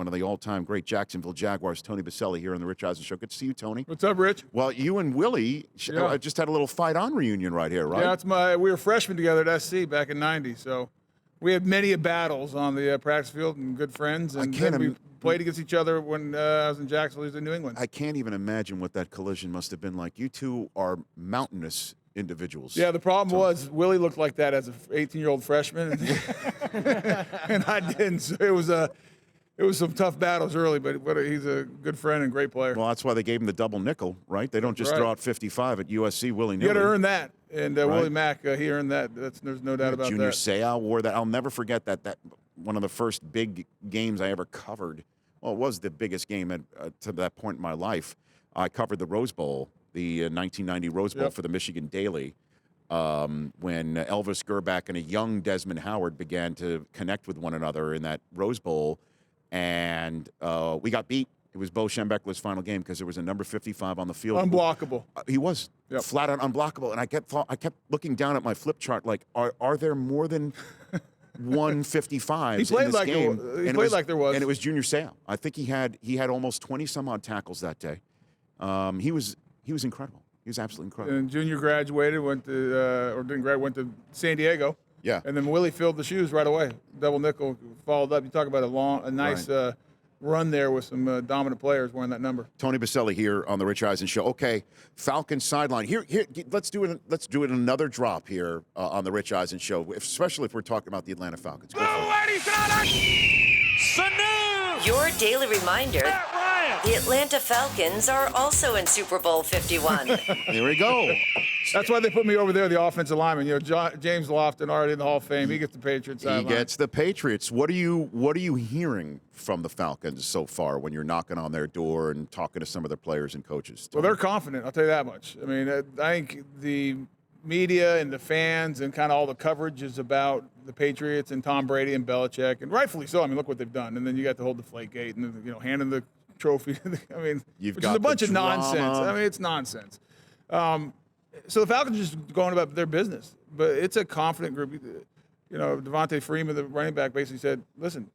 one of the all-time great Jacksonville Jaguars, Tony Boselli, here on the Rich Eisen Show. Good to see you, Tony. What's up, Rich? Well, you and Willie just had a little fight-on reunion right here, right? Yeah, we were freshmen together at SC back in '90, so we had many battles on the practice field and good friends. And then we played against each other when I was in Jacksonville. He was in New England. I can't even imagine what that collision must have been like. You two are mountainous individuals. Yeah, the problem was Willie looked like that as an 18-year-old freshman, and I didn't. So it was some tough battles early, but he's a good friend and great player. Well, that's why they gave him the double nickel, right? They don't just throw out 55 at USC willy-nilly. You got to earn that, and Willie Mack, he earned that. There's no doubt about Junior that. Seau wore that. I'll never forget that one of the first big games I ever covered. Well, it was the biggest game to that point in my life. I covered the Rose Bowl, the 1990 Rose Bowl for the Michigan Daily, when Elvis Gerback and a young Desmond Howard began to connect with one another in that Rose Bowl, and we got beat. It was Bo Schembechler's final game because there was a number 55 on the field. Unblockable. He was flat out unblockable, and I kept looking down at my flip chart like, are there more than 155s he played in this game? He played like there was. And it was Junior Seau. I think he had almost 20-some-odd tackles that day. He was incredible. He was absolutely incredible. And Junior graduated, went to San Diego. Yeah. And then Willie filled the shoes right away. Double nickel followed up. You talk about a nice run there with some dominant players wearing that number. Tony Boselli here on the Rich Eisen Show. Okay, Falcons sideline. Here. Let's do it another drop here on the Rich Eisen Show, especially if we're talking about the Atlanta Falcons. Go for it. Your daily reminder. The Atlanta Falcons are also in Super Bowl 51. Here we go. That's why they put me over there, the offensive lineman. James Lofton, already in the Hall of Fame. He gets the Patriots sideline. He gets the Patriots. What are you hearing from the Falcons so far when you're knocking on their door and talking to some of their players and coaches? Well, they're confident. I'll tell you that much. I mean, I think the media and the fans and kind of all the coverage is about the Patriots and Tom Brady and Belichick, and rightfully so. I mean, look what they've done. And then you got the whole Deflategate and handing the trophy. I mean, which is a bunch of nonsense. I mean, it's nonsense. So the Falcons are just going about their business, but it's a confident group. Devontae Freeman, the running back, basically said, "Listen,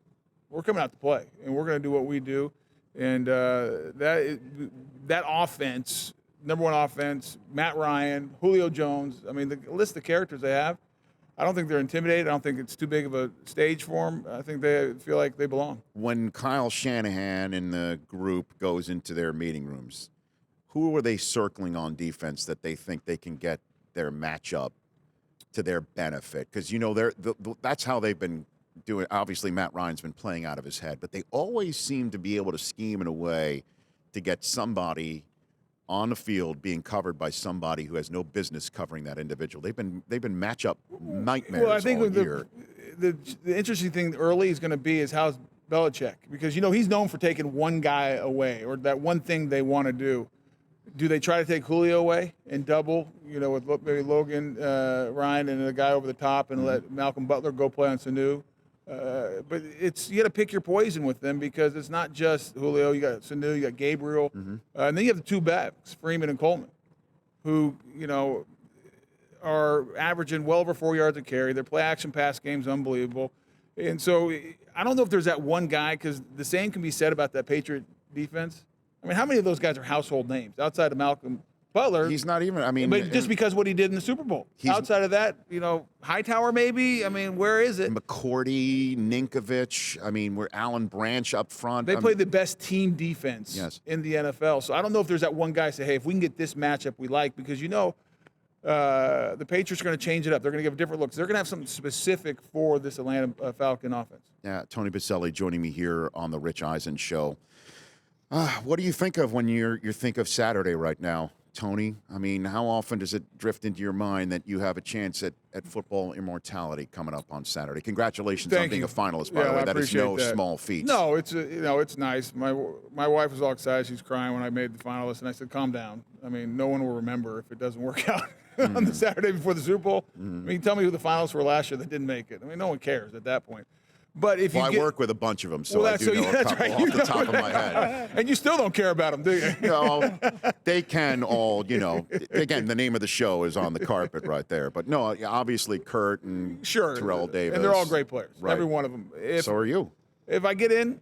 we're coming out to play, and we're going to do what we do." And that offense, number one offense, Matt Ryan, Julio Jones. I mean, the list of characters they have. I don't think they're intimidated. I don't think it's too big of a stage for them. I think they feel like they belong. When Kyle Shanahan and the group goes into their meeting rooms, who are they circling on defense that they think they can get their matchup to their benefit? Because, that's how they've been doing. Obviously, Matt Ryan's been playing out of his head, but they always seem to be able to scheme in a way to get somebody on the field being covered by somebody who has no business covering that individual. They've been matchup nightmares all year. The interesting thing early is going to be is how's Belichick, because he's known for taking one guy away or that one thing they want to do. Do they try to take Julio away and double, with maybe Logan Ryan and the guy over the top and let Malcolm Butler go play on Sanu? But you got to pick your poison with them because it's not just Julio. You got Sanu, you got Gabriel, and then you have the two backs, Freeman and Coleman, who are averaging well over 4 yards a carry. Their play action pass game's unbelievable, and so I don't know if there's that one guy because the same can be said about that Patriot defense. I mean, how many of those guys are household names outside of Malcolm Butler? He's not even. I mean, but just because what he did in the Super Bowl. Outside of that, Hightower maybe. I mean, where is it? McCourty, Ninkovich. I mean, we're Alan Branch up front. They play the best team defense in the NFL. So I don't know if there's that one guy say, hey, if we can get this matchup we like, because the Patriots are going to change it up. They're going to give different looks. They're going to have something specific for this Atlanta Falcon offense. Yeah, Tony Boselli joining me here on the Rich Eisen Show. What do you think of when you think of Saturday right now, Tony? I mean, how often does it drift into your mind that you have a chance at football immortality coming up on Saturday? Congratulations on being a finalist, by the way. That is no small feat. No, it's it's nice. My wife was all excited. She's crying when I made the finalist, and I said, calm down. I mean, no one will remember if it doesn't work out on the Saturday before the Super Bowl. I mean, tell me who the finalists were last year that didn't make it. I mean, no one cares at that point. But if I work with a bunch of them, so I do know a couple off the top of my head. And you still don't care about them, do you? No, they can all, again, the name of the show is on the carpet right there. But no, obviously Kurt and Terrell Davis. And they're all great players, right. every one of them. So are you. If I get in,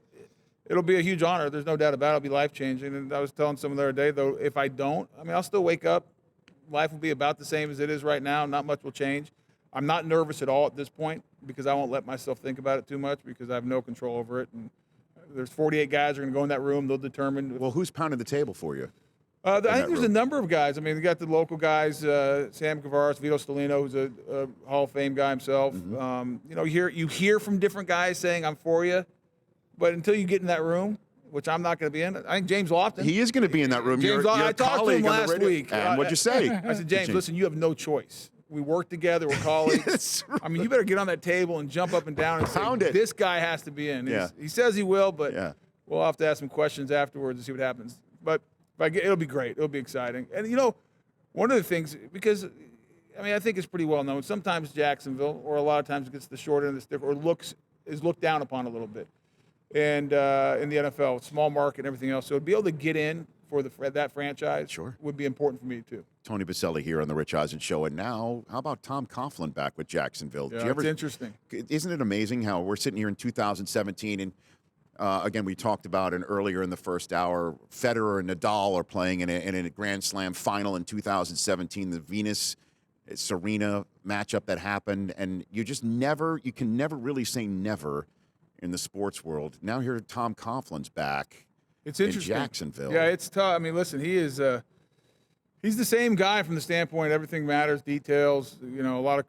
it'll be a huge honor. There's no doubt about it. It'll be life-changing. And I was telling someone the other day, though, if I don't, I mean, I'll still wake up. Life will be about the same as it is right now. Not much will change. I'm not nervous at all at this point because I won't let myself think about it too much because I have no control over it. And there's 48 guys who are going to go in that room. They'll determine. Well, who's pounding the table for you? I think there's a number of guys. I mean, we got the local guys, Sam Kavaris, Vito Stellino, who's a Hall of Fame guy himself. You hear from different guys saying, I'm for you. But until you get in that room, which I'm not going to be in, I think James Lofton. He is going to be in that room. I talked to him last week. And what'd you say? I said, James, listen, you have no choice. We work together. We're colleagues. I mean, you better get on that table and jump up and down and say, this guy has to be in. Yeah. He says he will, but we'll have to ask some questions afterwards and see what happens. But it'll be great. It'll be exciting. And, one of the things, because, I mean, I think it's pretty well known. Sometimes Jacksonville, or a lot of times it gets the short end of the stick, or is looked down upon a little bit. And in the NFL, small market and everything else. So to be able to get in for that franchise would be important for me, too. Tony Boselli here on the Rich Eisen Show. And now, how about Tom Coughlin back with Jacksonville? Yeah, it's interesting. Isn't it amazing how we're sitting here in 2017 and again, we talked about it earlier in the first hour. Federer and Nadal are playing in a Grand Slam final in 2017. The Venus-Serena matchup that happened, and you can never really say never in the sports world. Now here, Tom Coughlin's back. It's interesting. In Jacksonville. Yeah, it's tough. I mean, listen, he's the same guy from the standpoint everything matters, details, a lot of,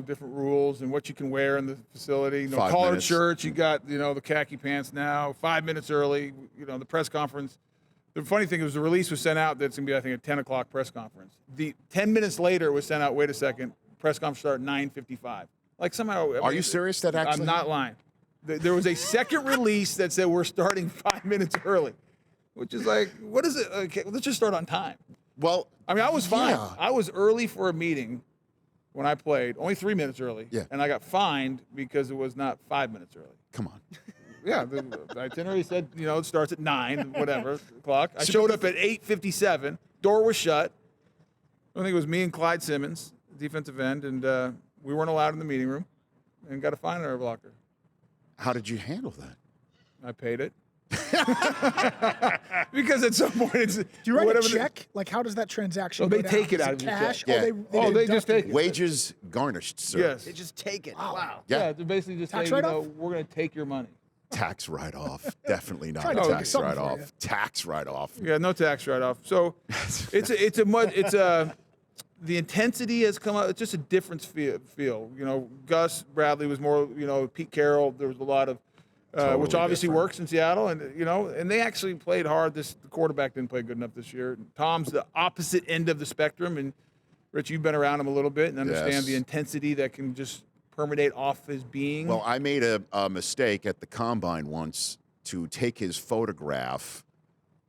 different rules and what you can wear in the facility. Collared shirts, you got, the khaki pants now, 5 minutes early, the press conference. The funny thing is the release was sent out that's going to be, I think, a 10 o'clock press conference. 10 minutes later, it was sent out, wait a second, press conference started at 9:55. Like somehow. Are you serious that actually? I'm not lying. There was a second release that said we're starting 5 minutes early, which is like, what is it? Okay, let's just start on time. Well, I mean, I was fine. Yeah. I was early for a meeting when I played, only 3 minutes early. Yeah. And I got fined because it was not 5 minutes early. Come on. Yeah, the itinerary said, it starts at 9, whatever, o'clock. I showed up at 8:57. Door was shut. I think it was me and Clyde Simmons, defensive end, and we weren't allowed in the meeting room and got a fine in our locker. How did you handle that? I paid it. Because at some point it's. Do you write a check? Like, how does that transaction go they down? take it Is out of your cash? check. Oh, They just take it. Wages garnished, sir. Yes. They just take it. Wow. Yeah, they basically just Tax say, write-off? we're going to take your money. Tax write-off. Definitely not Trying a to take tax something for write-off. you. Tax write-off. Yeah, no tax write-off. So the intensity has come out. It's just a different feel. Gus Bradley was more, Pete Carroll. There was a lot of, which obviously different. works in Seattle. And, and they actually played hard. The quarterback didn't play good enough this year. Tom's the opposite end of the spectrum. And, Rich, you've been around him a little bit and understand the intensity that can just permeate off his being. Well, I made a mistake at the Combine once to take his photograph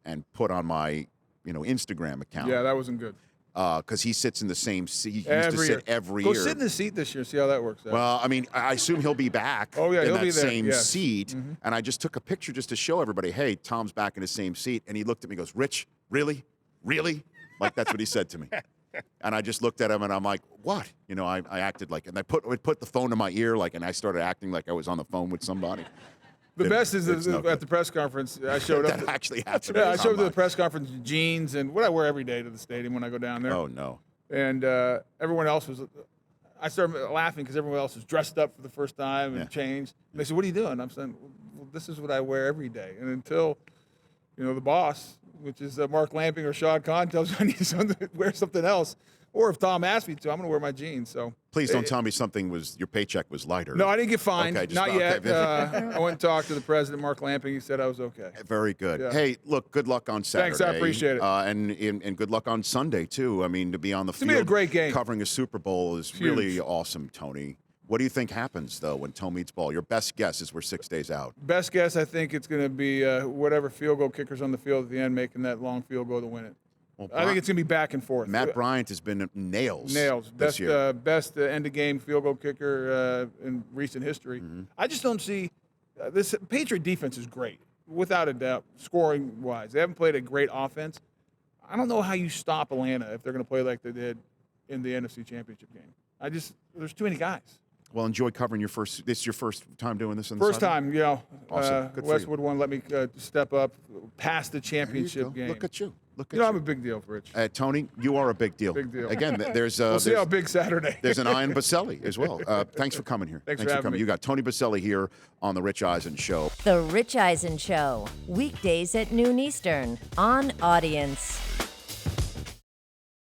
and put on my, Instagram account. Yeah, that wasn't good. Because he sits in the same seat. He used to sit every year. Go sit in the seat this year. See how that works out. Well, I mean, I assume he'll be back Oh, yeah, in he'll that be there, same yes. seat. And I just took a picture just to show everybody, hey, Tom's back in the same seat. And he looked at me and goes, Rich, really? Really? Like, that's what he said to me. And I just looked at him and I'm like, what? I acted like, and I put the phone to my ear, and I started acting like I was on the phone with somebody. The best is at the press conference. I showed up. That actually happened. Yeah, I showed up to the press conference in jeans and what I wear every day to the stadium when I go down there. Oh, no. And everyone else was. I started laughing because everyone else was dressed up for the first time and changed. And they said, "What are you doing?" I'm saying, "Well, this is what I wear every day." And until, the boss, which is Mark Lamping or Shad Khan, tells me I need to wear something else, or if Tom asked me to, I'm going to wear my jeans. So please don't tell me your paycheck was lighter. No, I didn't get fined. Okay, not yet. I went and talked to the president, Mark Lamping. He said I was okay. Very good. Yeah. Hey, look, good luck on Saturday. Thanks, I appreciate it. And good luck on Sunday, too. I mean, to be on the field gonna be a great game. covering a Super Bowl is really awesome, Tony. What do you think happens, though, when toe meets ball? Your best guess is we're 6 days out. Best guess, I think it's going to be whatever field goal kicker's on the field at the end making that long field goal to win it. Well, I think it's going to be back and forth. Matt Bryant has been nails Best this year. best end-of-game field goal kicker in recent history. Mm-hmm. I just don't see this Patriot defense is great, without a doubt, scoring-wise. They haven't played a great offense. I don't know how you stop Atlanta if they're going to play like they did in the NFC Championship game. There's too many guys. Well, enjoy covering this is your first time doing this on the First sideline? time, Awesome. Good for you. Westwood won't let me step up past the There you championship go. game. Look at you. Look at You know, I'm you. a big deal, Rich. Tony, you are a big deal. Big deal. Again, there's We'll see there's- how big Saturday. There's an Ian Boselli as well. Thanks for coming here. Thanks for having coming. me. You got Tony Boselli here on The Rich Eisen Show. The Rich Eisen Show, weekdays at noon Eastern on Audience.